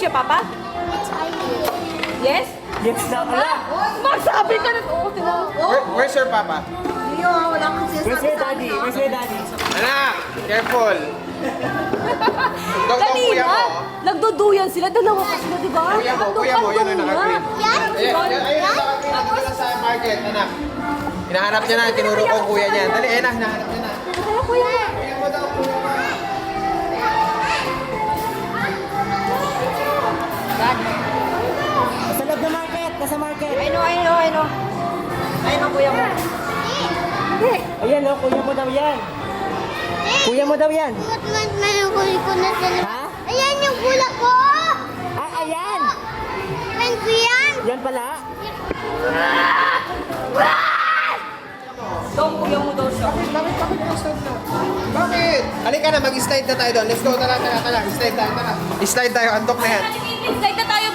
siya, Papa? Yes? Yes na pala. Magsabi ka na. Oo, tinawag. Where's your papa? Where's your daddy? Where's your daddy? Anak, careful. Dog kuya Kanina, mo. nagduduyan sila. Dalawa pa sila, di ba? Kuya mo, yun ang naka-green. Yan? Ayun, ayun ang naka-green. Nandito lang sa market, anak. Hinahanap niya na, tinuro ko ang kuya niya. Dali, ayun na, hinahanap niya na. Kaya, kuya. Kuya mo daw, kuya mo. Nasa loob na market. Nasa market. I know. Ayun ang kuya mo. Ayan o, kuya mo daw yan. Kuya mo daw yan. May huli ko na sa Ha? Ayan yung gula ko! Ah, ayan. Ayan ko yan! Yan pala. Daw, kuya mo daw siya. Bakit? Halika na, mag-slide na tayo doon. Let's go, tara. Slide tayo, tara. Slide tayo, antok na yan. Slide na tayo,